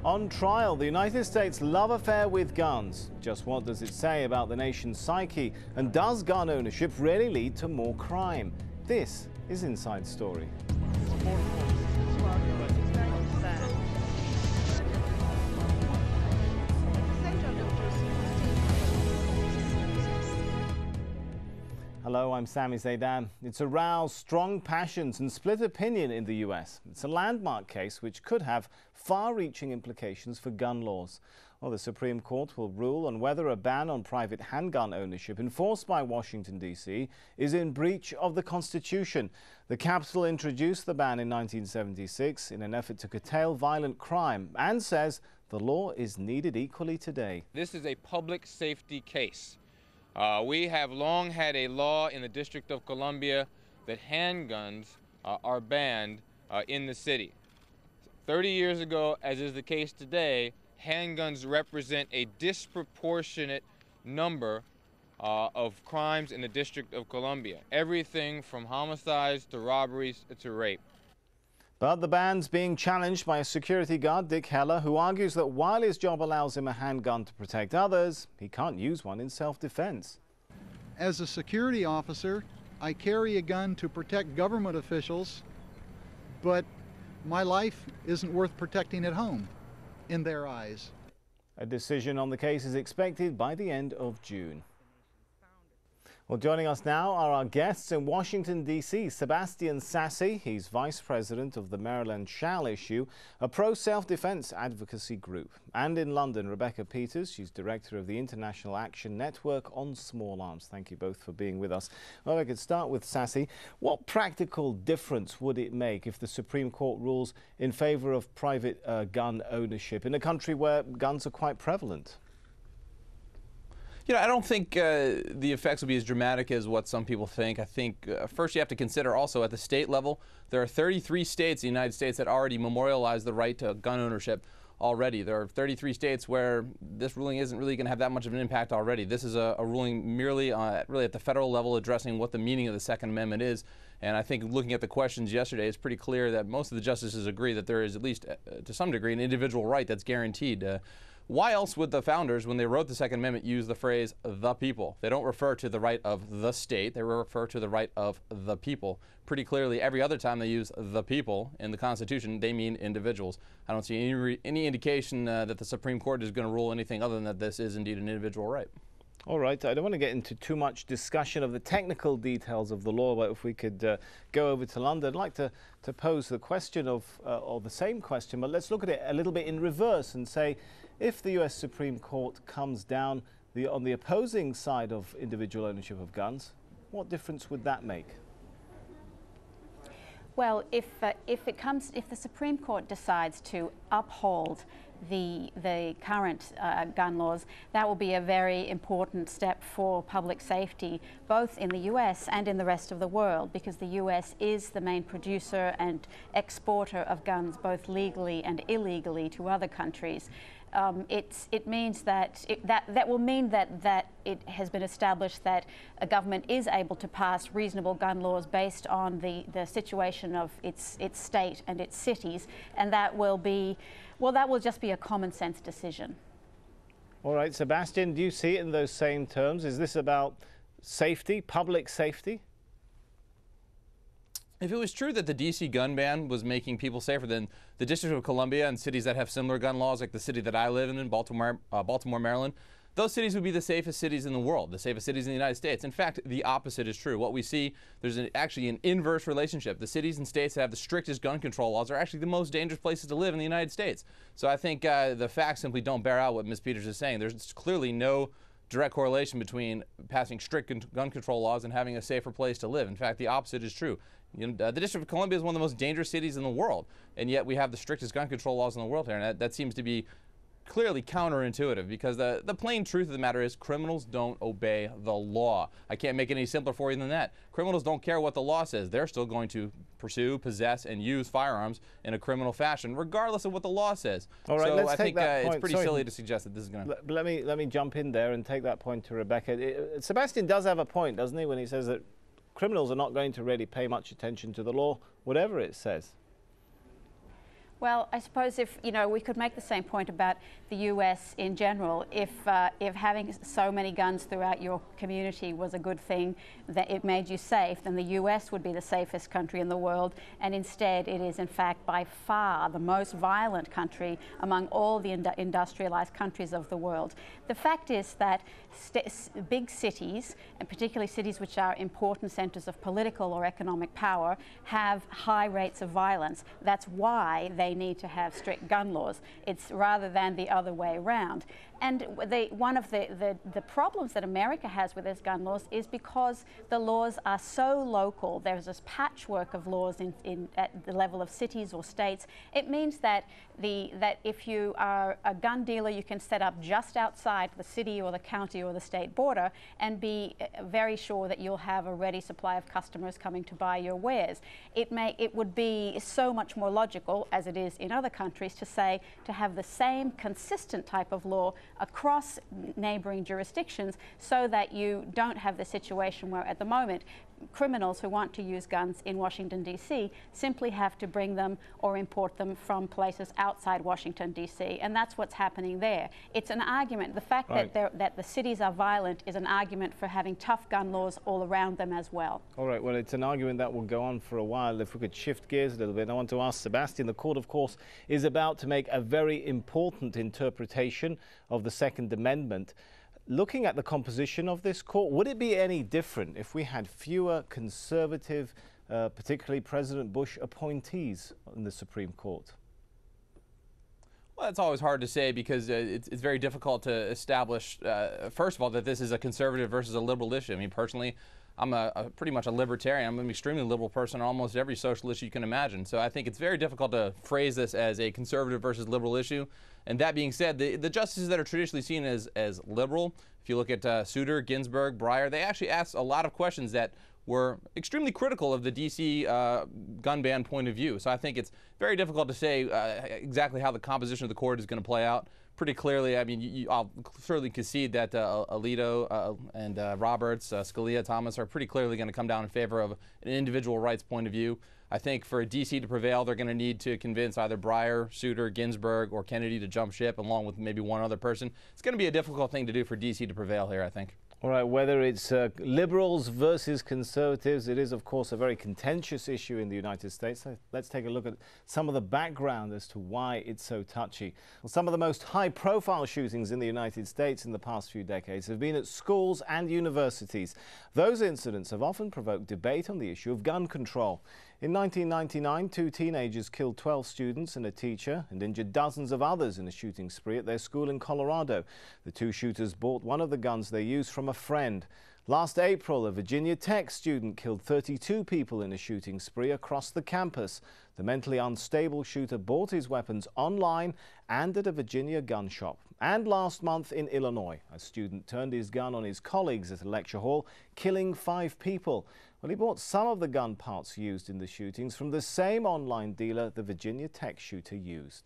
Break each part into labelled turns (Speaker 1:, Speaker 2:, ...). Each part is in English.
Speaker 1: On trial, the United States' love affair with guns. Just what does it say about the nation's psyche? And does gun ownership really lead to more crime? This is Inside Story. Hello, I'm Sami Zeidan. It's aroused strong passions and split opinion in the US. It's a landmark case which could have far-reaching implications for gun laws. Well, the Supreme Court will rule on whether a ban on private handgun ownership enforced by Washington, D.C. is in breach of the Constitution. The Capitol introduced the ban in 1976 in an effort to curtail violent crime and says the law is needed equally today.
Speaker 2: This is a public safety case. We have long had a law in the District of Columbia that handguns are banned in the city. 30 years ago, as is the case today, handguns represent a disproportionate number of crimes in the District of Columbia. Everything from homicides to robberies to rape.
Speaker 1: But the ban's being challenged by a security guard, Dick Heller, who argues that while his job allows him a handgun to protect others, he can't use one in self-defense.
Speaker 3: As a security officer, I carry a gun to protect government officials, but my life isn't worth protecting at home, in their eyes.
Speaker 1: A decision on the case is expected by the end of June. Well, joining us now are our guests in Washington, D.C., SEBASTIAN SASSI. He's Vice President of the Maryland Shall Issue, a pro-self-defense advocacy group. And in London, Rebecca Peters. She's Director of the International Action Network on Small Arms. Thank you both for being with us. Well, I could start with SASSI. What practical difference would it make if the Supreme Court rules in favor of private gun ownership in a country where guns are quite prevalent?
Speaker 4: You know, I don't think the effects will be as dramatic as what some people think. I think first you have to consider also at the state level, there are 33 states in the United States that already memorialize the right to gun ownership already. There are 33 states where this ruling isn't really going to have that much of an impact already. This is a ruling merely really at the federal level addressing what the meaning of the Second Amendment is. And I think looking at the questions yesterday, it's pretty clear that most of the justices agree that there is at least to some degree an individual right that's guaranteed. Why else would the founders, when they wrote the Second Amendment, use the phrase the people? They don't refer to the right of the state, they refer to the right of the people. Pretty clearly, every other time they use the people in the Constitution, they mean individuals. I don't see any indication that the Supreme Court is going to rule anything other than that this is indeed an individual right.
Speaker 1: All right, I don't want to get into too much discussion of the technical details of the law, but if we could go over to London, I'd like to pose the question or the same question, but let's look at it a little bit in reverse and say, if the US Supreme Court comes down on the opposing side of individual ownership of guns, what difference would that make?
Speaker 5: Well, if the Supreme Court decides to uphold the current gun laws, that will be a very important step for public safety, both in the US and in the rest of the world, because the US is the main producer and exporter of guns, both legally and illegally, to other countries. It means that that will mean that it has been established that a government is able to pass reasonable gun laws based on the situation of its state and its cities, and that will be, well, that will just be a common sense decision.
Speaker 1: All right, Sebastian, do you see it in those same terms? Is this about safety, public safety?
Speaker 4: If it was true that the D.C. gun ban was making people safer, then the District of Columbia and cities that have similar gun laws, like the city that I live in, Baltimore, Maryland, those cities would be the safest cities in the world, the safest cities in the United States. In fact, the opposite is true. What we see, there's actually an inverse relationship. The cities and states that have the strictest gun control laws are actually the most dangerous places to live in the United States. So I think the facts simply don't bear out what Ms. Peters is saying. There's clearly no direct correlation between passing strict gun control laws and having a safer place to live. In fact, the opposite is true. You know, the District of Columbia is one of the most dangerous cities in the world, and yet we have the strictest gun control laws in the world here, and that seems to be clearly counterintuitive, because the plain truth of the matter is criminals don't obey the law. I can't make it any simpler for you than that. Criminals don't care what the law says. They're still going to pursue, possess, and use firearms in a criminal fashion, regardless of what the law says.
Speaker 1: All right,
Speaker 4: so
Speaker 1: let's
Speaker 4: I
Speaker 1: take
Speaker 4: think
Speaker 1: that point.
Speaker 4: it's pretty silly to suggest that this is going to...
Speaker 1: Let me jump in there and take that point to Rebecca. Sebastian does have a point, doesn't he, when he says that criminals are not going to really pay much attention to the law, whatever it says.
Speaker 5: Well, I suppose if, we could make the same point about the US in general. If having so many guns throughout your community was a good thing, that it made you safe, then the US would be the safest country in the world. And instead, it is in fact by far the most violent country among all the industrialized countries of the world. The fact is that big cities, and particularly cities which are important centers of political or economic power, have high rates of violence. That's why they need to have strict gun laws. It's rather than the other way around. And one of the problems that America has with its gun laws is because the laws are so local. There's this patchwork of laws at the level of cities or states. It means that if you are a gun dealer, you can set up just outside the city or the county or the state border and be very sure that you'll have a ready supply of customers coming to buy your wares. It would be so much more logical, as it is in other countries, to have the same consistent type of law across neighboring jurisdictions, so that you don't have the situation where at the moment criminals who want to use guns in Washington, D.C. simply have to bring them or import them from places outside Washington, D.C. And that's what's happening there. It's an argument. The fact that the cities are violent is an argument for having tough gun laws all around them as well.
Speaker 1: All right, well, it's an argument that will go on for a while. If we could shift gears a little bit, I want to ask Sebastian, the court, of course, is about to make a very important interpretation of the Second Amendment. Looking at the composition of this court, would it be any different if we had fewer conservative, particularly President Bush appointees in the Supreme Court?
Speaker 4: Well, it's always hard to say because it's very difficult to establish, first of all, that this is a conservative versus a liberal issue. I mean, personally, I'm pretty much a libertarian. I'm an extremely liberal person on almost every social issue you can imagine. So I think it's very difficult to phrase this as a conservative versus liberal issue. And that being said, the justices that are traditionally seen as liberal, if you look at Souter, Ginsburg, Breyer, they actually asked a lot of questions that were extremely critical of the D.C. gun ban point of view. So I think it's very difficult to say exactly how the composition of the court is going to play out. Pretty clearly, I mean, I'll certainly concede that Alito and Roberts, Scalia, Thomas are pretty clearly going to come down in favor of an individual rights point of view. I think for D.C. to prevail, they're going to need to convince either Breyer, Souter, Ginsburg, or Kennedy to jump ship, along with maybe one other person. It's going to be a difficult thing to do for D.C. to prevail here, I think.
Speaker 1: All right, whether it's liberals versus conservatives, it is, of course, a very contentious issue in the United States. So let's take a look at some of the background as to why it's so touchy. Well, some of the most high-profile shootings in the United States in the past few decades have been at schools and universities. Those incidents have often provoked debate on the issue of gun control. In 1999, 2 teenagers killed 12 students and a teacher and injured dozens of others in a shooting spree at their school in Colorado. The 2 shooters bought one of the guns they used from a friend. Last April, a Virginia Tech student killed 32 people in a shooting spree across the campus. The mentally unstable shooter bought his weapons online and at a Virginia gun shop. And last month in Illinois, a student turned his gun on his colleagues at a lecture hall, killing 5 people. Well, he bought some of the gun parts used in the shootings from the same online dealer the Virginia Tech shooter used.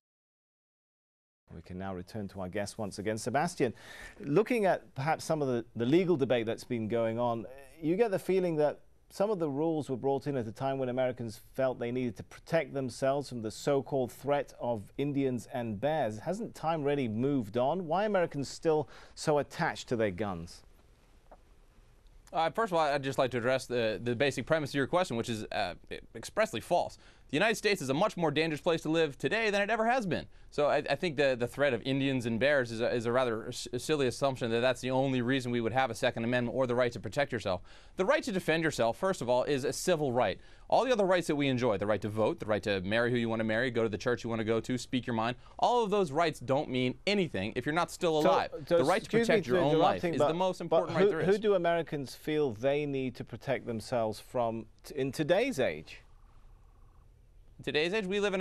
Speaker 1: We can now return to our guest once again. Sebastian, looking at perhaps some of the legal debate that's been going on, you get the feeling that some of the rules were brought in at a time when Americans felt they needed to protect themselves from the so-called threat of Indians and bears. Hasn't time really moved on? Why are Americans still so attached to their guns?
Speaker 4: First of all, I'd just like to address the basic premise of your question, which is expressly false. The United States is a much more dangerous place to live today than it ever has been. So I think the threat of Indians and bears is a rather silly assumption that that's the only reason we would have a Second Amendment or the right to protect yourself. The right to defend yourself, first of all, is a civil right. All the other rights that we enjoy, the right to vote, the right to marry who you want to marry, go to the church you want to go to, speak your mind, all of those rights don't mean anything if you're not still alive.
Speaker 1: So
Speaker 4: the right to protect your own life is the most important right there is.
Speaker 1: Who do Americans feel they need to protect themselves from in today's age?
Speaker 4: In today's age, we live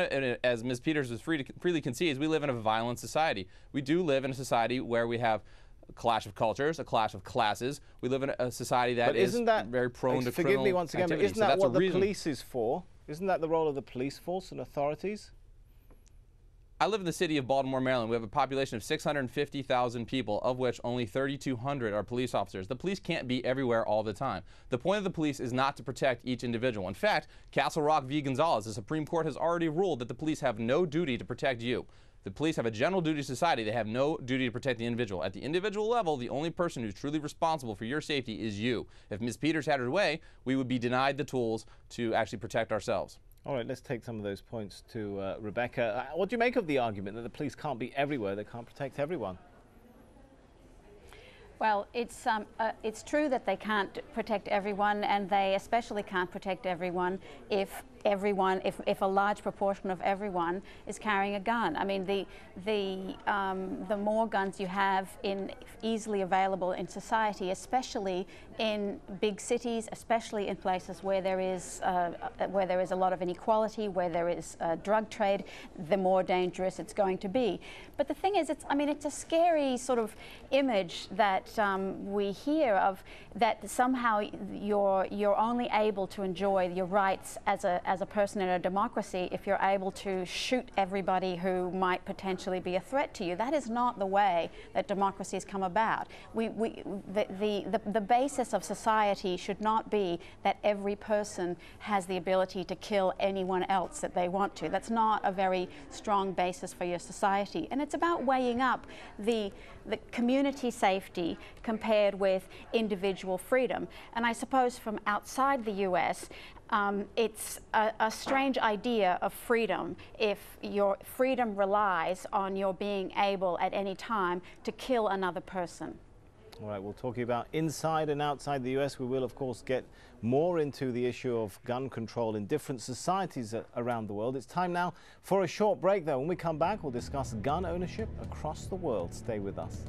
Speaker 4: as Ms. Peters was freely concedes, we live in a violent society. We do live in a society where we have a clash of cultures, a clash of classes. We live in a society that is very prone to criminal
Speaker 1: forgive me once again,
Speaker 4: activity.
Speaker 1: But isn't that what the police is for? Isn't that the role of the police force and authorities?
Speaker 4: I live in the city of Baltimore, Maryland. We have a population of 650,000 people, of which only 3,200 are police officers. The police can't be everywhere all the time. The point of the police is not to protect each individual. In fact, Castle Rock v. Gonzalez, the Supreme Court has already ruled that the police have no duty to protect you. The police have a general duty to society. They have no duty to protect the individual. At the individual level, the only person who's truly responsible for your safety is you. If Ms. Peters had her way, we would be denied the tools to actually protect ourselves.
Speaker 1: All right, let's take some of those points to Rebecca. What do you make of the argument that the police can't be everywhere, they can't protect everyone?
Speaker 5: Well, it's true that they can't protect everyone, and they especially can't protect everyone if a large proportion of everyone is carrying a gun. I mean, the more guns you have easily available in society, especially in big cities, especially in places where there is a lot of inequality, where there is drug trade, the more dangerous it's going to be. But the thing is, it's a scary sort of image that we hear of, that somehow you're only able to enjoy your rights as a person in a democracy if you're able to shoot everybody who might potentially be a threat to you. That is not the way that democracies come about. The basis of society should not be that every person has the ability to kill anyone else that they want to. That's not a very strong basis for your society. And it's about weighing up the community safety compared with individual freedom. And I suppose from outside the US, it's a strange idea of freedom if your freedom relies on your being able at any time to kill another person.
Speaker 1: All right, we'll talk about inside and outside the US. We will, of course, get more into the issue of gun control in different societies around the world. It's time now for a short break, though. When we come back, we'll discuss gun ownership across the world. Stay with us.